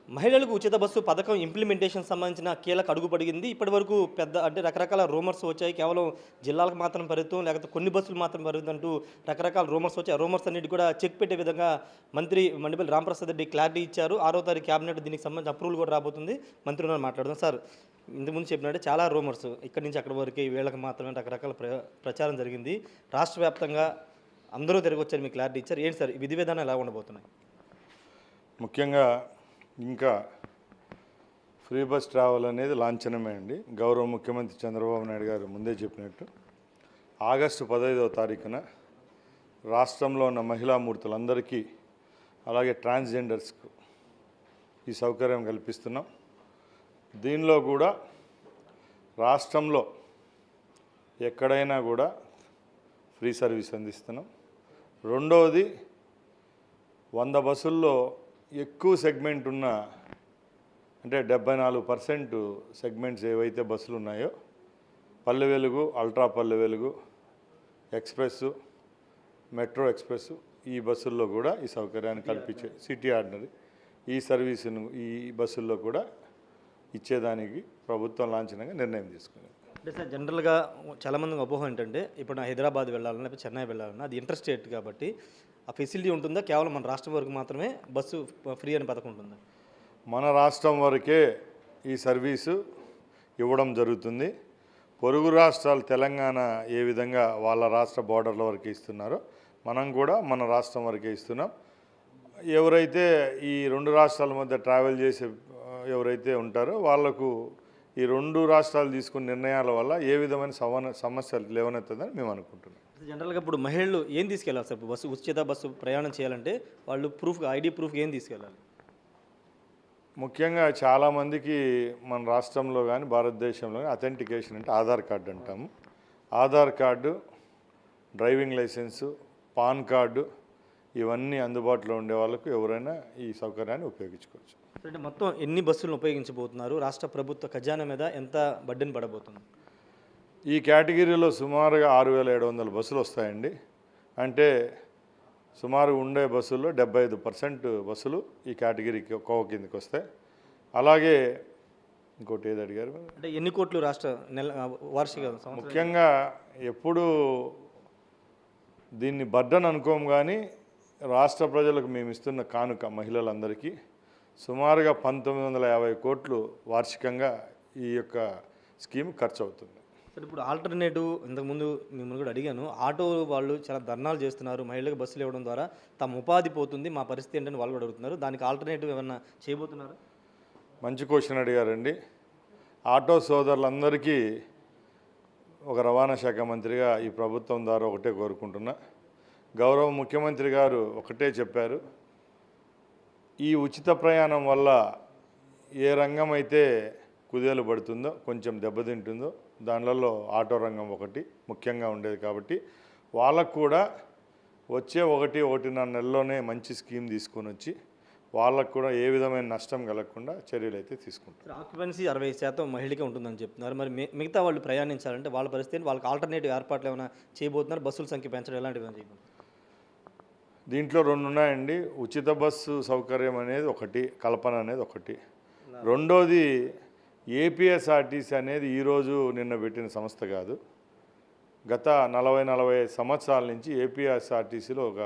మహిళలకు ఉచిత బస్సు పథకం ఇంప్లిమెంటేషన్ సంబంధించిన కీలక అడుగు పడిగింది. ఇప్పటివరకు పెద్ద అంటే రకరకాల రూమర్స్ వచ్చాయి. కేవలం జిల్లాలకు మాత్రం పరిమితం, లేకపోతే కొన్ని బస్సులు మాత్రం పరిమితం అంటూ రకరకాల రూమర్స్ వచ్చాయి. ఆ రూమర్స్ అన్నిటి కూడా చెక్ పెట్టే విధంగా మంత్రి మండిపల్లి రాంప్రసాద్ రెడ్డి క్లారిటీ ఇచ్చారు. 6వ తారీఖు క్యాబినెట్ దీనికి సంబంధించి అప్రూవల్ కూడా రాబోతుంది. మంత్రి ఉన్నారు మాట్లాడదాం. సార్, ఇంతకుముందు చెప్పినట్టే చాలా రూమర్స్ ఇక్కడి నుంచి అక్కడి వరకు వీళ్ళకి మాత్రమే రకరకాల ప్రచారం జరిగింది. రాష్ట్ర వ్యాప్తంగా అందరూ తిరగొచ్చారు, మీకు క్లారిటీ ఇచ్చారు. ఏంటి సార్ విధి విధానం ఎలా ఉండబోతున్నాయి? ముఖ్యంగా ఇంకా ఫ్రీ బస్ ట్రావెల్ అనేది లాంఛనమే అండి. గౌరవ ముఖ్యమంత్రి చంద్రబాబు నాయుడు గారు ముందే చెప్పినట్టు ఆగస్టు 15వ తారీఖున రాష్ట్రంలో ఉన్న మహిళామూర్తులందరికీ అలాగే ట్రాన్స్జెండర్స్కు ఈ సౌకర్యం కల్పిస్తున్నాం. దీనిలో కూడా రాష్ట్రంలో ఎక్కడైనా కూడా ఫ్రీ సర్వీస్ అందిస్తున్నాం. రెండవది 100 బస్సుల్లో ఎక్కువ సెగ్మెంట్ ఉన్న అంటే 74% సెగ్మెంట్స్ ఏవైతే బస్సులు ఉన్నాయో Palle Velugu, ultra Palle Velugu, express, metro express ఈ బస్సుల్లో కూడా ఈ సౌకర్యాన్ని కల్పించే సిటీ ఆర్డినరీ ఈ సర్వీసును ఈ బస్సుల్లో కూడా ఇచ్చేదానికి ప్రభుత్వం లాంఛనంగా నిర్ణయం తీసుకుంది. అంటే సార్ జనరల్గా చాలామంది అపోహ ఏంటంటే ఇప్పుడు నా హైదరాబాద్ వెళ్ళాలన్నా లేకపోతే చెన్నై వెళ్ళాలన్నా అది ఇంటర్ స్టేట్ కాబట్టి ఆ ఫెసిలిటీ ఉంటుందా? కేవలం మన రాష్ట్రం వరకు మాత్రమే బస్సు ఫ్రీ అనే పథకం ఉంటుందా? మన రాష్ట్రం వరకే ఈ సర్వీసు ఇవ్వడం జరుగుతుంది. పొరుగు రాష్ట్రాలు తెలంగాణ ఏ విధంగా వాళ్ళ రాష్ట్ర బోర్డర్ల వరకు ఇస్తున్నారో మనం కూడా మన రాష్ట్రం వరకే ఇస్తున్నాం. ఎవరైతే ఈ 2 రాష్ట్రాల మధ్య ట్రావెల్ చేసే ఎవరైతే ఉంటారో వాళ్లకు ఈ 2 రాష్ట్రాలు తీసుకున్న నిర్ణయాల వల్ల ఏ విధమైన సమస్యలు లేవనెత్తదని మేము అనుకుంటున్నాం. జనరల్గా ఇప్పుడు మహిళలు ఏం తీసుకెళ్ళాలి సార్? బస్సు ఉచిత బస్సు ప్రయాణం చేయాలంటే వాళ్ళు ప్రూఫ్ ఐడి ప్రూఫ్ ఏం తీసుకెళ్ళాలి? ముఖ్యంగా చాలామందికి మన రాష్ట్రంలో కానీ భారతదేశంలో కానీ అథెంటికేషన్ అంటే ఆధార్ కార్డు అంటాము. Aadhaar card, driving licence, pan card ఇవన్నీ అందుబాటులో ఉండే వాళ్ళకు ఎవరైనా ఈ సౌకర్యాన్ని ఉపయోగించుకోవచ్చు. అంటే మొత్తం ఎన్ని బస్సులను ఉపయోగించబోతున్నారు? రాష్ట్ర ప్రభుత్వ ఖజానా మీద ఎంత బడ్డెన్ పడబోతుంది? ఈ కేటగిరీలో సుమారుగా 6,700 బస్సులు వస్తాయండి. అంటే సుమారు ఉండే బస్సుల్లో 75% బస్సులు ఈ కేటగిరీకి కోవ కిందకి వస్తాయి. అలాగే ఇంకోటి ఏది అడిగారు అంటే ఎన్ని కోట్లు రాష్ట్ర వార్షిక ముఖ్యంగా ఎప్పుడు దీన్ని బర్డన్ అనుకోము కానీ రాష్ట్ర ప్రజలకు మేము ఇస్తున్న కానుక మహిళలందరికీ సుమారుగా 1950 కోట్లు వార్షికంగా ఈ యొక్క స్కీమ్ ఖర్చు అవుతుంది. సార్, ఇప్పుడు ఆల్టర్నేటివ్ ఇంతకుముందు మిమ్మల్ని కూడా అడిగాను. ఆటో వాళ్ళు చాలా ధర్నాలు చేస్తున్నారు. మహిళలకు బస్సులు ఇవ్వడం ద్వారా తమ ఉపాధి పోతుంది, మా పరిస్థితి ఏంటని వాళ్ళు కూడా అడుగుతున్నారు. దానికి ఆల్టర్నేటివ్ ఏమన్నా చేయబోతున్నారు? మంచి క్వశ్చన్ అడిగారండి. ఆటో సోదరులందరికీ ఒక రవాణా శాఖ మంత్రిగా ఈ ప్రభుత్వం ద్వారా ఒకటే కోరుకుంటున్నా. గౌరవ ముఖ్యమంత్రి గారు ఒకటే చెప్పారు, ఈ ఉచిత ప్రయాణం వల్ల ఏ రంగం అయితే కుదేలు పడుతుందో కొంచెం దెబ్బతింటుందో దానిలలో ఆటో రంగం ఒకటి ముఖ్యంగా ఉండేది. కాబట్టి వాళ్ళకు కూడా వచ్చే 1-1.5 నెలలోనే మంచి స్కీమ్ తీసుకొని వచ్చి వాళ్ళకు కూడా ఏ విధమైన నష్టం కలగకుండా చర్యలు అయితే తీసుకుంటారు. ఆక్యుపెన్సీ 60% మహిళకే ఉంటుందని చెప్తున్నారు. మరి మిగతా వాళ్ళు ప్రయాణించాలంటే వాళ్ళ పరిస్థితి, వాళ్ళకి ఆల్టర్నేటివ్ ఏర్పాట్లు ఏమైనా చేయబోతున్నారు? బస్సుల సంఖ్య పెంచడం ఎలాంటివి చేయబోతున్నారు? దీంట్లో 2 ఉన్నాయండి. ఉచిత బస్సు సౌకర్యం అనేది ఒకటి, కల్పన అనేది ఒకటి. రెండోది ఏపీఎస్ఆర్టీసీ అనేది ఈరోజు నిన్న పెట్టిన సంస్థ కాదు. గత 40-45 సంవత్సరాల నుంచి ఏపీఎస్ఆర్టీసీలో ఒక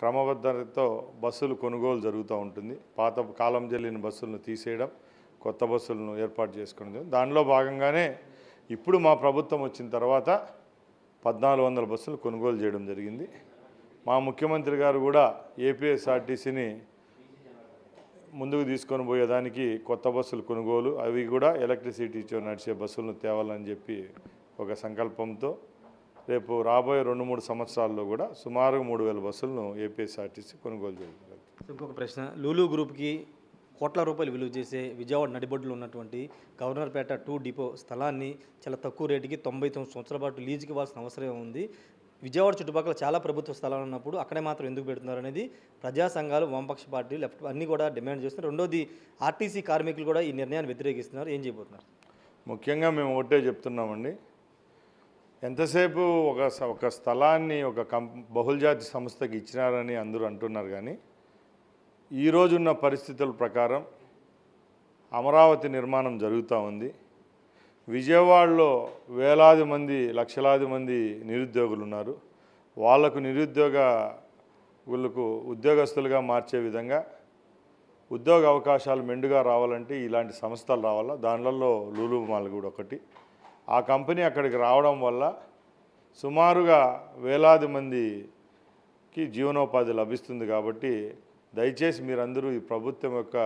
క్రమబద్ధతతో బస్సులు కొనుగోలు జరుగుతూ ఉంటుంది. పాత కాలం చెల్లిన బస్సులను తీసేయడం, కొత్త బస్సులను ఏర్పాటు చేసుకునేది. దానిలో భాగంగానే ఇప్పుడు మా ప్రభుత్వం వచ్చిన తర్వాత 1400 బస్సులు కొనుగోలు చేయడం జరిగింది. మా ముఖ్యమంత్రి గారు కూడా ఏపీఎస్ఆర్టీసీని ముందుకు తీసుకొని పోయేదానికి కొత్త బస్సులు కొనుగోలు, అవి కూడా ఎలక్ట్రిసిటీతో నడిచే బస్సులను తేవాలని చెప్పి ఒక సంకల్పంతో రేపు రాబోయే 2-3 సంవత్సరాల్లో కూడా సుమారు 3000 బస్సులను ఏపీఎస్ఆర్టీసీ కొనుగోలు చేయాలి. ఇంకొక ప్రశ్న, లూలు గ్రూప్కి కోట్ల రూపాయలు విలువ చేసే విజయవాడ నడిబొడ్డులో ఉన్నటువంటి గవర్నర్పేట 2 డిపో స్థలాన్ని చాలా తక్కువ రేటుకి 99 సంవత్సరాల పాటు లీజుకి ఇవ్వాల్సిన అవసరం ఉంది. విజయవాడ చుట్టుపక్కల చాలా ప్రభుత్వ స్థలాలు ఉన్నప్పుడు అక్కడే మాత్రం ఎందుకు పెడుతున్నారు అనేది ప్రజా సంఘాలు, వామపక్ష పార్టీలు, లెఫ్ట్ అన్నీ కూడా డిమాండ్ చేస్తున్నారు. రెండోది ఆర్టీసీ కార్మికులు కూడా ఈ నిర్ణయాన్ని వ్యతిరేకిస్తున్నారు. ఏం చేయబోతున్నారు? ముఖ్యంగా మేము ఒకటే చెప్తున్నామండి, ఎంతసేపు ఒక స్థలాన్ని ఒక బహుళజాతి సంస్థకి ఇచ్చినారని అందరూ అంటున్నారు. కానీ ఈరోజున్న పరిస్థితుల ప్రకారం అమరావతి నిర్మాణం జరుగుతూ ఉంది. విజయవాడలో వేలాది మంది లక్షలాది మంది నిరుద్యోగులు ఉన్నారు. వాళ్లకు వీళ్ళకు ఉద్యోగస్తులుగా మార్చే విధంగా ఉద్యోగ అవకాశాలు మెండుగా రావాలంటే ఇలాంటి సంస్థలు రావాలా. దానిలలో లూలు మాల్ కూడా ఒకటి. ఆ కంపెనీ అక్కడికి రావడం వల్ల సుమారుగా వేలాది మందికి జీవనోపాధి లభిస్తుంది. కాబట్టి దయచేసి మీరందరూ ఈ ప్రభుత్వం యొక్క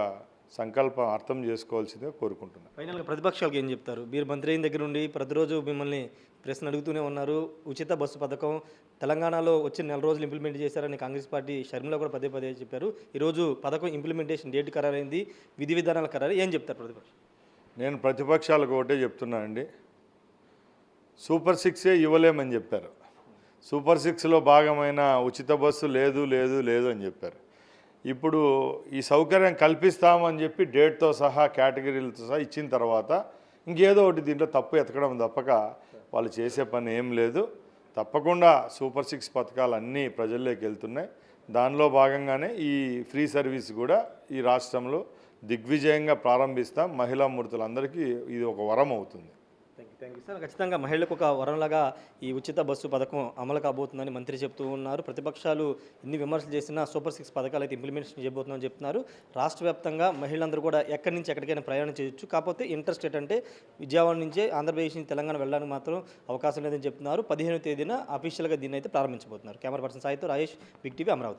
సంకల్పం అర్థం చేసుకోవాల్సిందిగా కోరుకుంటున్నాను. ఫైనల్గా ప్రతిపక్షాలకు ఏం చెప్తారు? మీరు మంత్రి అయిన దగ్గర నుండి ప్రతిరోజు మిమ్మల్ని ప్రశ్న అడుగుతూనే ఉన్నారు. ఉచిత బస్సు పథకం తెలంగాణలో వచ్చి 4 రోజులు ఇంప్లిమెంట్ చేశారని కాంగ్రెస్ పార్టీ షర్మిల కూడా పదే పదే చెప్పారు. ఈరోజు పథకం ఇంప్లిమెంటేషన్ డేట్ ఖరారైంది, విధి విధానాలు ఖరారు. ఏం చెప్తారు ప్రతిపక్షం? నేను ప్రతిపక్షాలకు ఒకటే చెప్తున్నానండి, సూపర్ 6 ఇవ్వలేమని చెప్పారు. సూపర్ 6లో భాగమైన ఉచిత బస్సు లేదు లేదు లేదు అని చెప్పారు. ఇప్పుడు ఈ సౌకర్యం కల్పిస్తామని చెప్పి డేట్తో సహా కేటగిరీలతో సహా ఇచ్చిన తర్వాత ఇంకేదో ఒకటి దీంట్లో తప్పు ఎతకడం తప్పక వాళ్ళు చేసే పని ఏం లేదు. తప్పకుండా సూపర్ 6 పథకాలు అన్నీ ప్రజల్లోకి వెళ్తున్నాయి. దానిలో భాగంగానే ఈ ఫ్రీ సర్వీస్ కూడా ఈ రాష్ట్రంలో దిగ్విజయంగా ప్రారంభిస్తాం. మహిళా మూర్తులందరికీ ఇది ఒక వరం అవుతుంది. Thank you sir. ఖచ్చితంగా మహిళలకు ఒక వరంలాగా ఈ ఉచిత బస్సు పథకం అమలు కాబోతుందని మంత్రి చెప్తూ ఉన్నారు. ప్రతిపక్షాలు ఎన్ని విమర్శలు చేసినా సూపర్ 6 పథకాలు అయితే ఇంప్లిమెంటేషన్ చేయబోతున్నామని చెప్తున్నారు. రాష్ట్ర వ్యాప్తంగా మహిళలందరూ కూడా ఎక్కడి నుంచి ఎక్కడికైనా ప్రయాణం చేయొచ్చు. కాకపోతే ఇంటర్ స్టేట్ అంటే విజయవాడ నుంచే ఆంధ్రప్రదేశ్ నుంచి తెలంగాణ వెళ్ళడానికి మాత్రం అవకాశం లేదని చెప్తున్నారు. 15వ తేదీన అఫీషియల్గా దీన్ని అయితే ప్రారంభించబోతున్నారు. కెమెరా పర్సన్ సాయితో రాజేష్, బిగ్ టీవీ, అమరావతి.